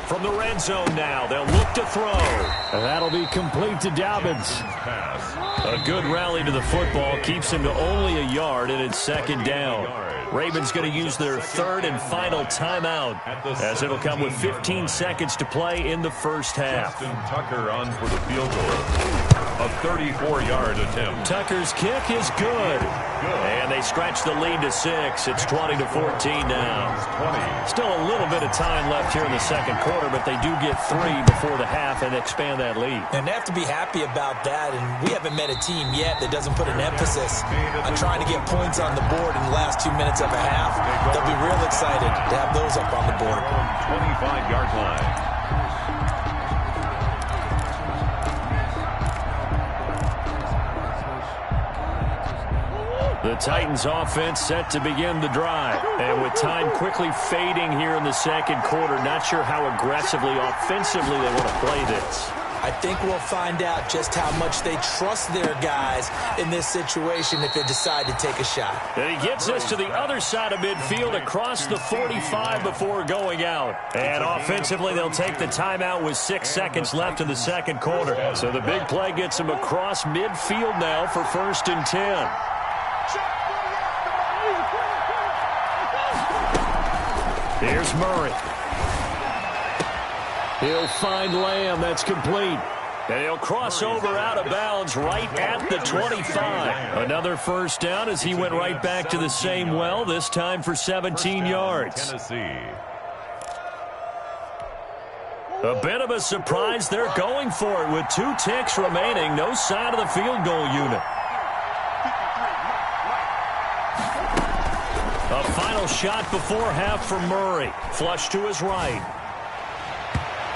From the red zone now, they'll look to throw. And that'll be complete to Dobbins. A good rally to the football keeps him to only a yard, and it's second down. Ravens going to use their third and final timeout, as it'll come with 15 seconds to play in the first half. Tucker on for the field goal. A 34-yard attempt. Tucker's kick is good. And they stretch the lead to 6. It's 20-14 now. Still a little bit of time left here in the second quarter, but they do get 3 before the half and expand that lead. And they have to be happy about that. And we haven't met a team yet that doesn't put an emphasis on trying to get points on the board in the last 2 minutes of a half. They'll be real excited to have those up on the board. 25-yard line. The Titans offense set to begin the drive. And with time quickly fading here in the second quarter, not sure how aggressively, offensively they want to play this. I think we'll find out just how much they trust their guys in this situation if they decide to take a shot. And he gets us to the other side of midfield across the 45 before going out. And offensively, they'll take the timeout with 6 seconds left in the second quarter. So the big play gets them across midfield now for 1st and 10. Here's Murray. He'll find Lamb. That's complete. And he'll cross over out of bounds right at the 25. Another first down as he went right back to the same well, this time for 17 yards. Tennessee. A bit of a surprise. They're going for it with 2 ticks remaining. No sign of the field goal unit. A final shot before half for Murray. Flush to his right.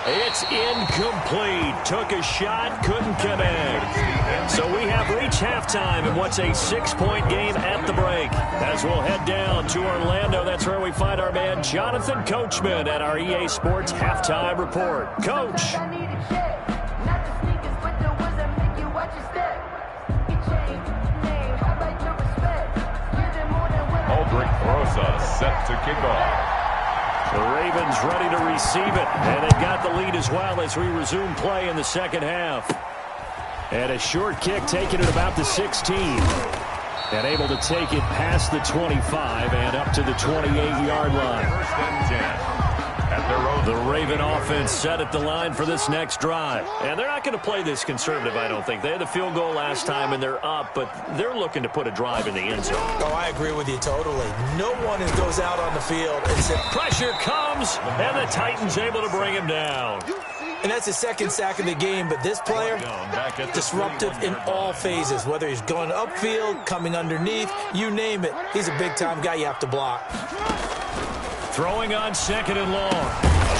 It's incomplete. Took a shot, couldn't connect. So we have reached halftime in what's a 6-point game at the break. As we'll head down to Orlando, that's where we find our man Jonathan Coachman at our EA Sports Halftime Report. Coach. Aldrich Rosa set to kick off. The Ravens ready to receive it, and they've got the lead as well as we resume play in the second half. And a short kick taken at about the 16. And able to take it past the 25 and up to the 28-yard line. 1st and 10. The Raven offense set at the line for this next drive. And they're not going to play this conservative, I don't think. They had the field goal last time, and they're up, but they're looking to put a drive in the end zone. Oh, I agree with you totally. No one goes out on the field and says, pressure comes, and the Titans able to bring him down. And that's his 2nd sack of the game, but this player, disruptive in all phases, whether he's going upfield, coming underneath, you name it. He's a big-time guy you have to block. Throwing on 2nd and long.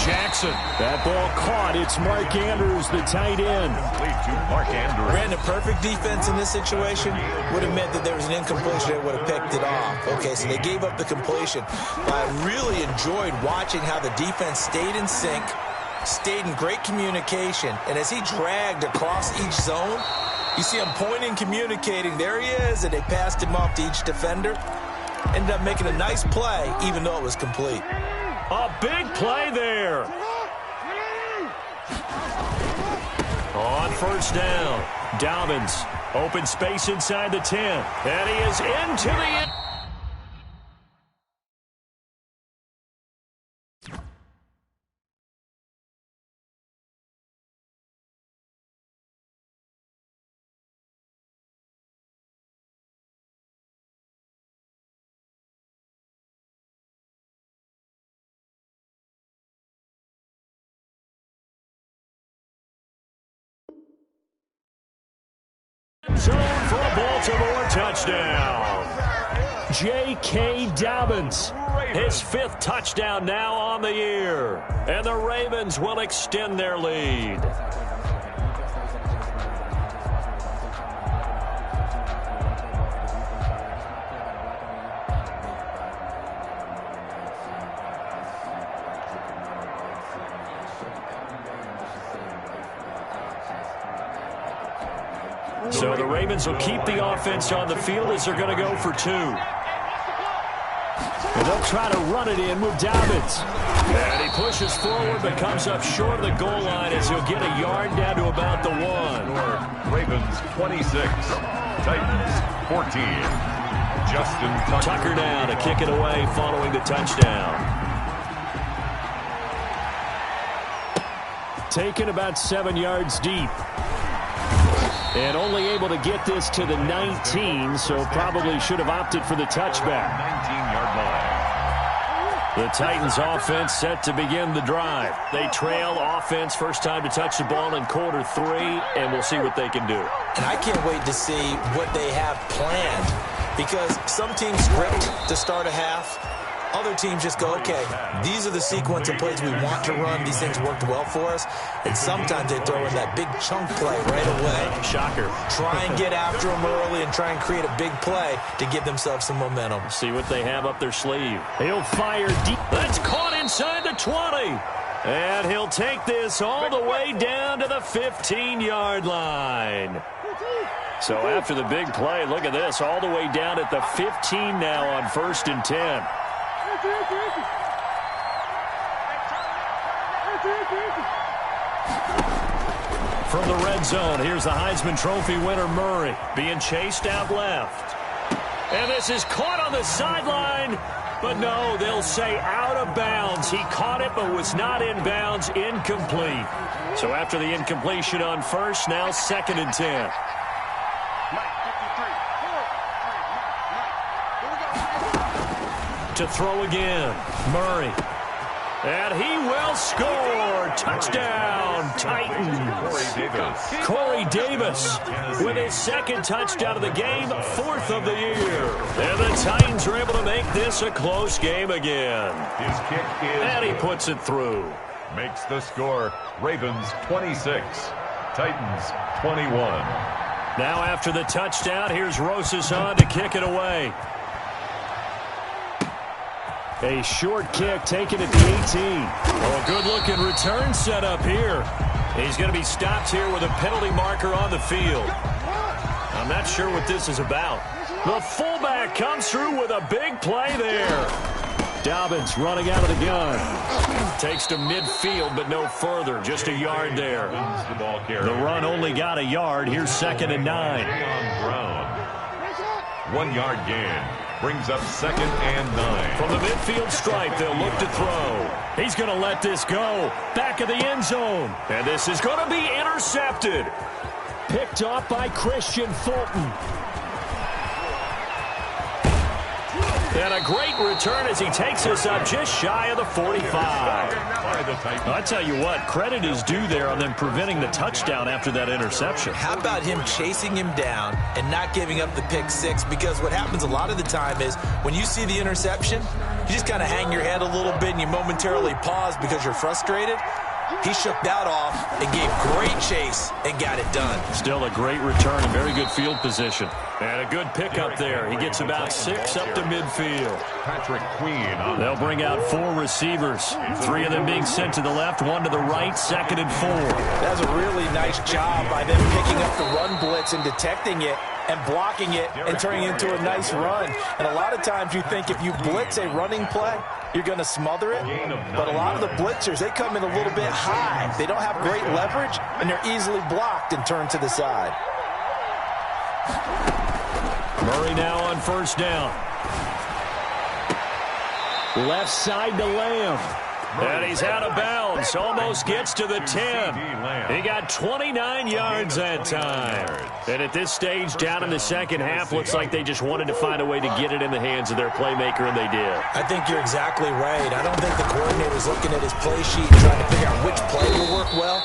Jackson. That ball caught. It's Mark Andrews, the tight end. Mark Andrews. Ran a perfect defense in this situation. Would have meant that there was an incompletion. They would have picked it off. Okay, so they gave up the completion. But I really enjoyed watching how the defense stayed in sync, stayed in great communication, and as he dragged across each zone, you see him pointing, communicating. There he is, and they passed him off to each defender. Ended up making a nice play, even though it was complete. A big play there. On 1st down, Dobbins. Open space inside the 10. And he is into the end. Zone for a Baltimore touchdown. J.K. Dobbins, his 5th touchdown now on the year. And the Ravens will extend their lead. So the Ravens will keep the offense on the field as they're going to go for 2. And they'll try to run it in with Dobbins. And he pushes forward but comes up short of the goal line as he'll get a yard down to about the 1. Ravens 26, Titans 14. Justin Tucker now to kick it away following the touchdown. Taken about 7 yards deep. And only able to get this to the 19, so probably should have opted for the touchback. 19-yard line. The Titans offense set to begin the drive. They trail offense first time to touch the ball in quarter 3, and we'll see what they can do. And I can't wait to see what they have planned, because some teams script to start a half. Other teams just go, okay, these are the sequence of plays we want to run. These things worked well for us. And sometimes they throw in that big chunk play right away. Shocker. Try and get after them early and try and create a big play to give themselves some momentum. See what they have up their sleeve. He'll fire deep. That's caught inside the 20. And he'll take this all the way down to the 15-yard line. So after the big play, look at this, all the way down at the 15 now on 1st and 10. From the red zone, here's the Heisman Trophy winner Murray being chased out left. And this is caught on the sideline, but no, they'll say out of bounds. He caught it but was not in bounds, incomplete. So after the incompletion on 1st, now 2nd and 10. To throw again, Murray. And he will score. Touchdown, Titans. Corey Davis with his 2nd touchdown of the game, 4th of the year. And the Titans are able to make this a close game again. His kick is and he puts it through. Makes the score Ravens 26, Titans 21. Now after the touchdown, here's Rosas on to kick it away. A short kick taken at the 18. Oh, a good-looking return set up here. He's going to be stopped here with a penalty marker on the field. I'm not sure what this is about. The fullback comes through with a big play there. Dobbins running out of the gun. Takes to midfield, but no further. Just a yard there. The run only got a yard. Here's 2nd and 9. 1 yard gain. Brings up 2nd and 9. From the midfield stripe, they'll look to throw. He's going to let this go. Back of the end zone. And this is going to be intercepted. Picked off by Christian Fulton. And a great return as he takes us up just shy of the 45. I'll tell you what, credit is due there on them preventing the touchdown after that interception. How about him chasing him down and not giving up the pick 6? Because what happens a lot of the time is when you see the interception, you just kind of hang your head a little bit and you momentarily pause because you're frustrated. He shook that off and gave great chase and got it done. Still a great return and very good field position. And a good pickup there. He gets about 6 up to midfield. Patrick Queen. They'll bring out 4 receivers. 3 of them being sent to the left, 1 to the right, 2nd and 4. That's a really nice job by them picking up the run blitz and detecting it and blocking it and turning it into a nice run. And a lot of times you think if you blitz a running play, you're going to smother it. But a lot of the blitzers, they come in a little bit high. They don't have great leverage, and they're easily blocked and turned to the side. Murray now on 1st down. Left side to Lamb. And he's out of bounds. Almost gets to the 10. He got 29 yards that time. And at this stage, down in the second half, looks like they just wanted to find a way to get it in the hands of their playmaker, and they did. I think you're exactly right. I don't think the coordinator's looking at his play sheet trying to figure out which play will work well.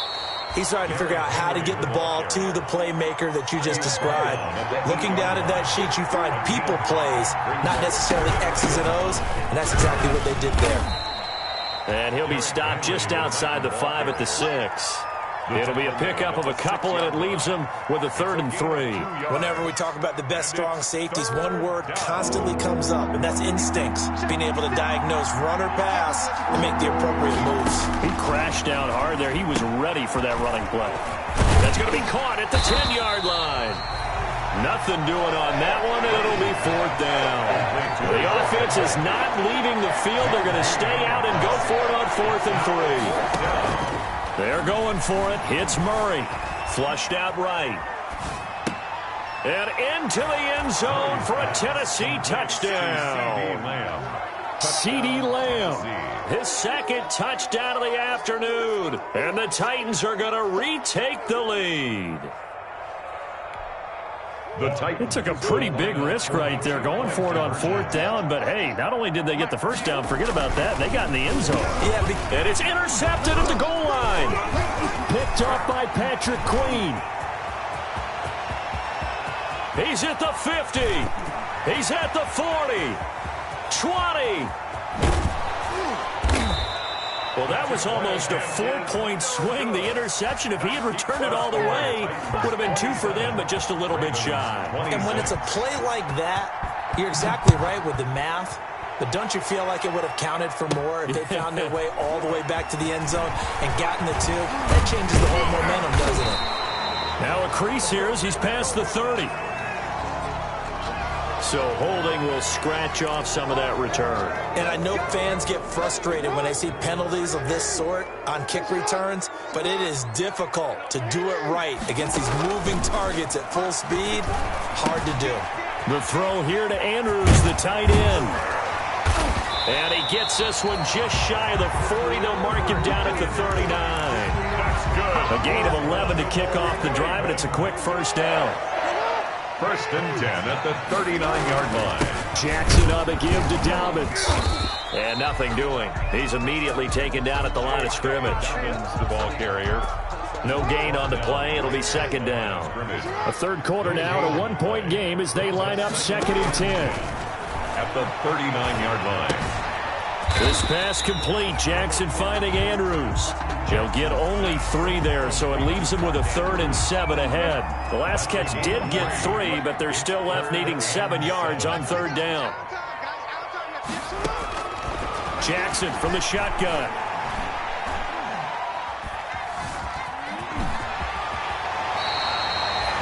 He's trying to figure out how to get the ball to the playmaker that you just described. Looking down at that sheet, you find people plays, not necessarily X's and O's, and that's exactly what they did there. And he'll be stopped just outside the 5 at the 6. It'll be a pickup of a couple, and it leaves him with a 3rd and 3. Whenever we talk about the best strong safeties, one word constantly comes up, and that's instincts. Being able to diagnose run or pass and make the appropriate moves. He crashed down hard there. He was ready for that running play. That's going to be caught at the 10-yard line. Nothing doing on that one, and it'll be 4th down. The offense is not leaving the field. They're going to stay out and go for it on 4th and 3. They're going for it. Hits Murray. Flushed out right. And into the end zone for a Tennessee touchdown. CeeDee Lamb. His second touchdown of the afternoon. And the Titans are going to retake the lead. It took a pretty big risk right there going for it on 4th down, but hey, not only did they get the first down, forget about that, they got in the end zone. Yeah, and it's intercepted at the goal line. Picked up by Patrick Queen. He's at the 50. He's at the 40. 20. Well, that was almost a 4-point swing. The interception, if he had returned it all the way, would have been 2 for them, but just a little bit shy. And when it's a play like that, you're exactly right with the math. But don't you feel like it would have counted for more if they found their way all the way back to the end zone and gotten the 2? That changes the whole momentum, doesn't it? Now a crease here as he's past the 30. So holding will scratch off some of that return. And I know fans get frustrated when they see penalties of this sort on kick returns, but it is difficult to do it right against these moving targets at full speed. Hard to do. The throw here to Andrews, the tight end. And he gets this one just shy of the 40. They'll mark him down at the 39. That's good. A gain of 11 to kick off the drive, and it's a quick first down. 1st and 10 at the 39-yard line. Jackson on the give to Dobbins. And nothing doing. He's immediately taken down at the line of scrimmage. The ball carrier. No gain on the play. It'll be 2nd down. A 3rd quarter now, a 1-point game as they line up 2nd and 10. At the 39-yard line. This pass complete. Jackson finding Andrews. He'll get only 3 there, so it leaves him with a 3rd and 7 ahead. The last catch did get 3, but they're still left needing 7 yards on 3rd down. Jackson from the shotgun.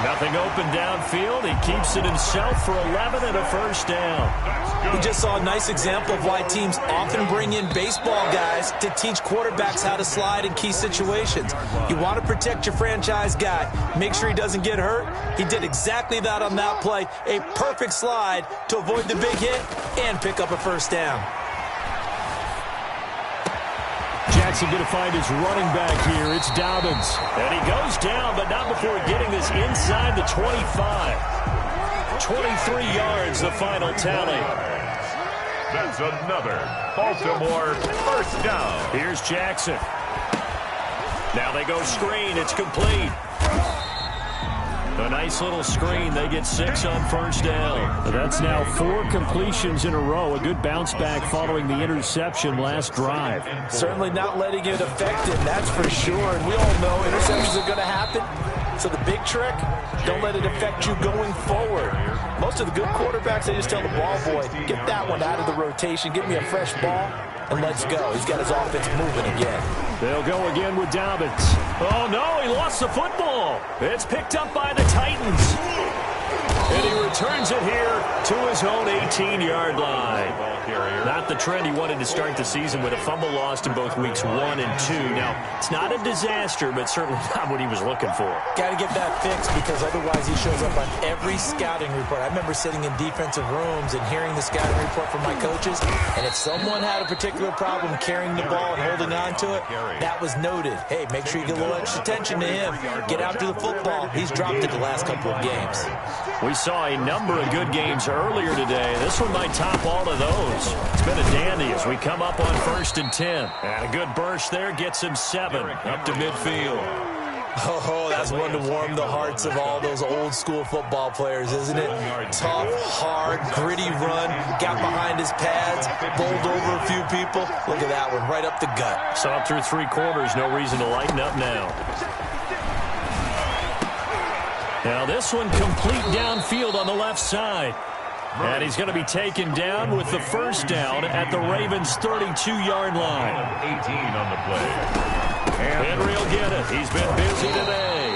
Nothing open downfield. He keeps it himself for 11 and a first down. We just saw a nice example of why teams often bring in baseball guys to teach quarterbacks how to slide in key situations. You want to protect your franchise guy. Make sure he doesn't get hurt. He did exactly that on that play. A perfect slide to avoid the big hit and pick up a first down. Jackson going to find his running back here. It's Dobbins. And he goes down, but not before getting this inside the 25. 23 yards, the final tally. That's another Baltimore first down. Here's Jackson. Now they go screen. It's complete. A nice little screen. They get 6 on first down. That's now 4 completions in a row. A good bounce back following the interception last drive. Certainly not letting it affect him, that's for sure. And we all know interceptions are going to happen. So the big trick, don't let it affect you going forward. Most of the good quarterbacks, they just tell the ball boy, get that one out of the rotation, give me a fresh ball, and let's go. He's got his offense moving again. They'll go again with Dobbins. Oh, no, he lost the football. It's picked up by the Titans. And he returns it here to his own 18-yard line. Not the trend he wanted to start the season with a fumble lost in both weeks 1 and 2. Now, it's not a disaster, but certainly not what he was looking for. Got to get that fixed because otherwise he shows up on every scouting report. I remember sitting in defensive rooms and hearing the scouting report from my coaches, and if someone had a particular problem carrying the ball and holding on to it, that was noted. Hey, make sure you get a little extra attention to him. Get after the football. He's dropped it the last couple of games. We saw a number of good games earlier today. This one might top all of those. It's been a dandy as we come up on 1st and 10. And a good burst there gets him 7 up to midfield. Oh, that's one to warm the hearts of all those old school football players, isn't it? Tough, hard, gritty run, got behind his pads, bowled over a few people. Look at that one, right up the gut. Saw it through 3 quarters, no reason to lighten up now. Now this one complete downfield on the left side. And he's going to be taken down with the first down at the Ravens' 32-yard line. 18 on the play. Henry will get it. He's been busy today.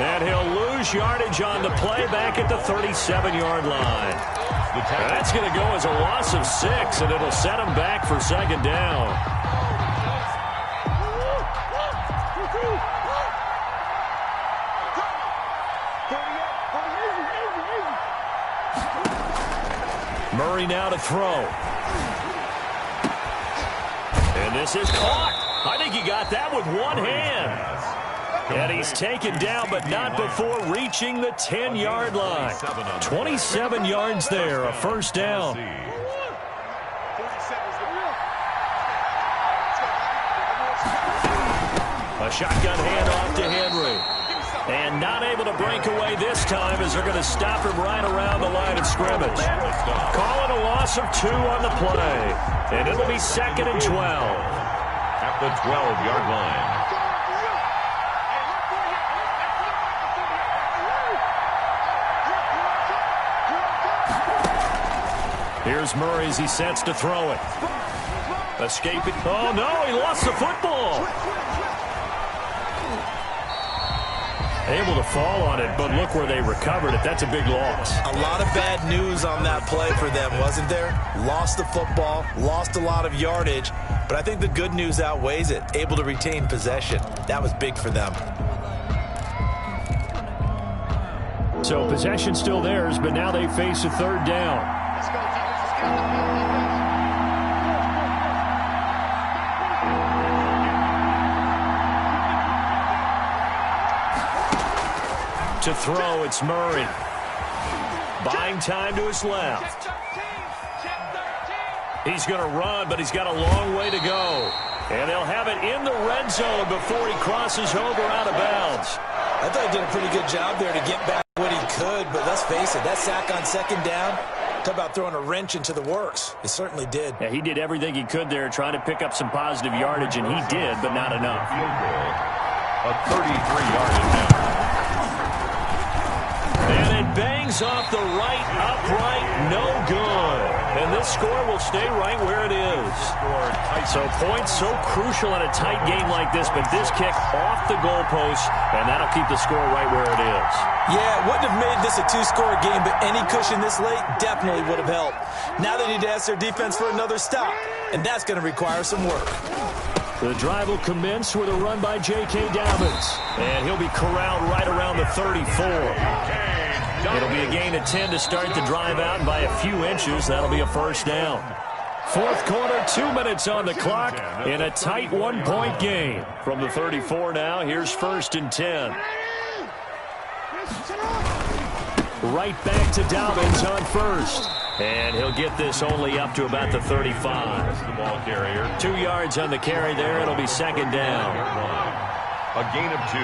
And he'll lose yardage on the play back at the 37-yard line. That's going to go as a loss of 6, and it'll set him back for 2nd down. Murray now to throw. And this is caught. I think he got that with one hand. And he's taken down, but not before reaching the 10-yard line. 27 yards there, a first down. A shotgun handoff to Henry. And not able to break away this time as they're going to stop him right around the line of scrimmage. Call it a loss of 2 on the play. And it'll be 2nd and 12. At the 12-yard line. Here's Murray as he sets to throw it. Escaping. Oh, no, he lost the football. Able to fall on it, but look where they recovered it. That's a big loss. A lot of bad news on that play for them, wasn't there? Lost the football, lost a lot of yardage, but I think the good news outweighs it. Able to retain possession. That was big for them. So possession still theirs, but now they face a 3rd down. To throw, it's Murray. Buying time to his left. He's going to run, but he's got a long way to go. And they'll have it in the red zone before he crosses over out of bounds. I thought he did a pretty good job there to get back what he could, but let's face it, that sack on 2nd down, talk about throwing a wrench into the works. He certainly did. Yeah, he did everything he could there, trying to pick up some positive yardage, and he did, but not enough. A 33-yard attempt. And it bangs off the right upright, no good. And this score will stay right where it is. So points so crucial in a tight game like this, but this kick off the goalpost, and that'll keep the score right where it is. Yeah, it wouldn't have made this a 2-score game, but any cushion this late definitely would have helped. Now they need to ask their defense for another stop, and that's going to require some work. The drive will commence with a run by J.K. Dobbins, and he'll be corralled right around the 34. It'll be a gain of 10 to start the drive out, and by a few inches, that'll be a first down. 4th quarter, 2 minutes on the clock in a tight 1-point game. From the 34 now, here's 1st and 10. Right back to Dobbins on 1st. And he'll get this only up to about the 35. The ball carrier. 2 yards on the carry there. It'll be 2nd down. A gain of 2.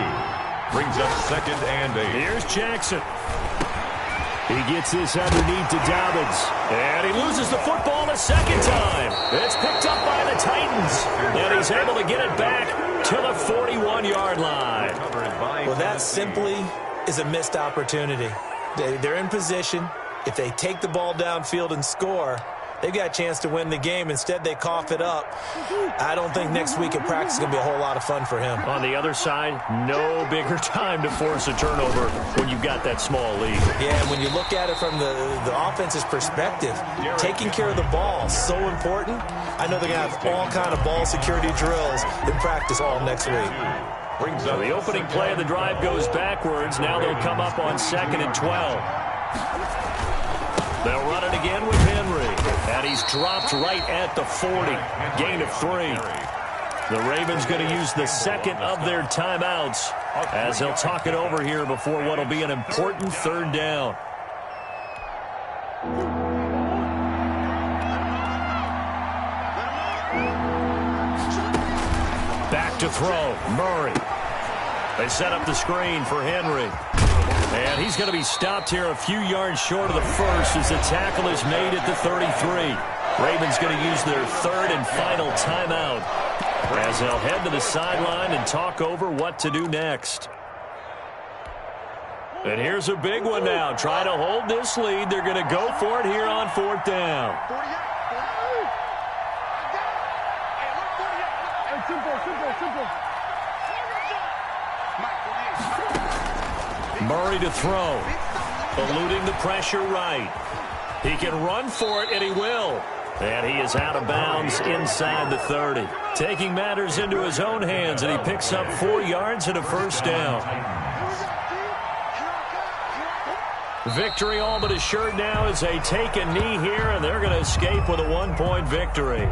Brings up 2nd and 8. Here's Jackson. He gets this underneath to Dobbins. And he loses the football a 2nd time. It's picked up by the Titans. And he's able to get it back to the 41-yard line. Well, that simply is a missed opportunity. They're in position. If they take the ball downfield and score, they've got a chance to win the game. Instead, they cough it up. I don't think next week at practice is going to be a whole lot of fun for him. On the other side, no bigger time to force a turnover when you've got that small lead. Yeah, and when you look at it from the offense's perspective, taking care of the ball is so important. I know they're going to have all kind of ball security drills in practice all next week. So the opening play of the drive goes backwards. Now they'll come up on 2nd and 12. They'll run it again with Henry. And he's dropped right at the 40. Gain of 3. The Ravens going to use the 2nd of their timeouts as they'll talk it over here before what will be an important 3rd down. Back to throw. Murray. They set up the screen for Henry. And he's going to be stopped here a few yards short of the first as the tackle is made at the 33. Ravens going to use their 3rd and final timeout as they'll head to the sideline and talk over what to do next. And here's a big one now. Try to hold this lead. They're going to go for it here on 4th down. Murray to throw. Eluding the pressure right. He can run for it, and he will. And he is out of bounds inside the 30. Taking matters into his own hands, and he picks up 4 yards and a first down. Victory all but assured now as they take a knee here, and they're going to escape with a 1-point victory.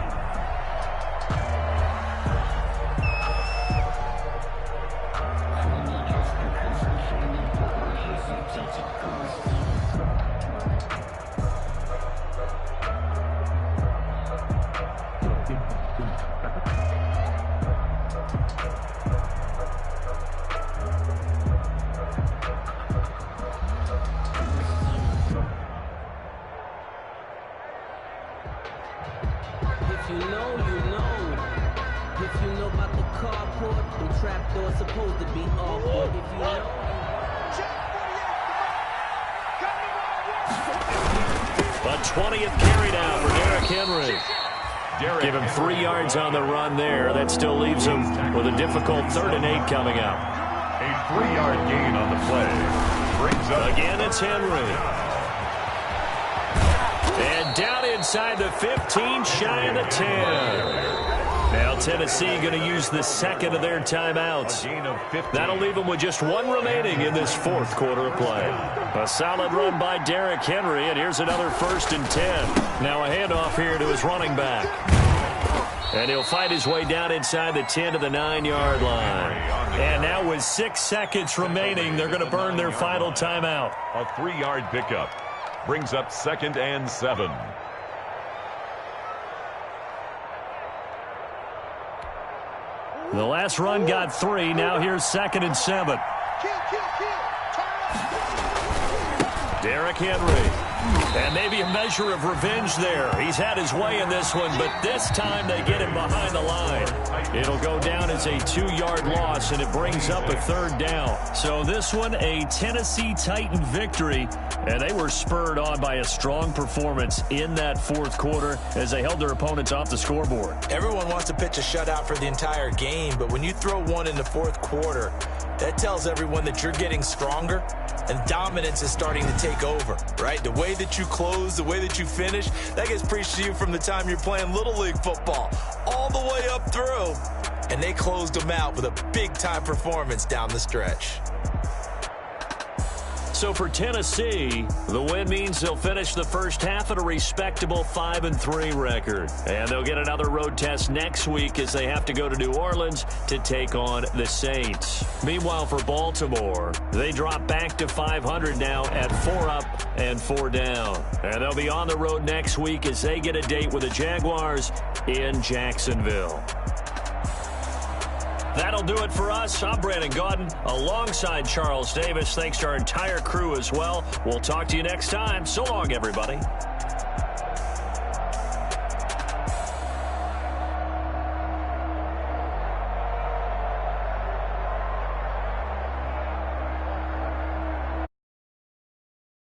If you know, you know. If you know about the carport, the trapdoor's supposed to be awkward. If you know. A 20th carry now for Derrick Henry. Give him 3 yards on the run there. That still leaves him with a difficult 3rd and 8 coming up. A 3-yard gain on the play. Brings up. Again, it's Henry. And down inside the 15, shy of the 10. Now Tennessee going to use the second of their timeouts. That'll leave them with just 1 remaining in this 4th quarter of play. A solid run by Derrick Henry, and here's another 1st and 10. Now a handoff here to his running back. And he'll fight his way down inside the 10 to the 9-yard line. And now with 6 seconds remaining, they're going to burn their final timeout. A 3-yard pickup. Brings up 2nd and 7. The last run got 3. Now here's 2nd and 7. Derrick Henry. And maybe a measure of revenge there. He's had his way in this one, but this time they get him behind the line. It'll go down as a 2-yard loss, and it brings up a 3rd down. So this one, a Tennessee Titan victory, and they were spurred on by a strong performance in that 4th quarter as they held their opponents off the scoreboard. Everyone wants to pitch a shutout for the entire game, but when you throw one in the 4th quarter, that tells everyone that you're getting stronger and dominance is starting to take over, right? The way that you close, the way that you finish, that gets preached to you from the time you're playing Little League football all the way up through. And they closed them out with a big-time performance down the stretch. So for Tennessee, the win means they'll finish the first half at a respectable 5-3 record. And they'll get another road test next week as they have to go to New Orleans to take on the Saints. Meanwhile, for Baltimore, they drop back to 500 now at 4 up and 4 down. And they'll be on the road next week as they get a date with the Jaguars in Jacksonville. That'll do it for us. I'm Brandon Gaudin alongside Charles Davis. Thanks to our entire crew as well. We'll talk to you next time. So long, everybody.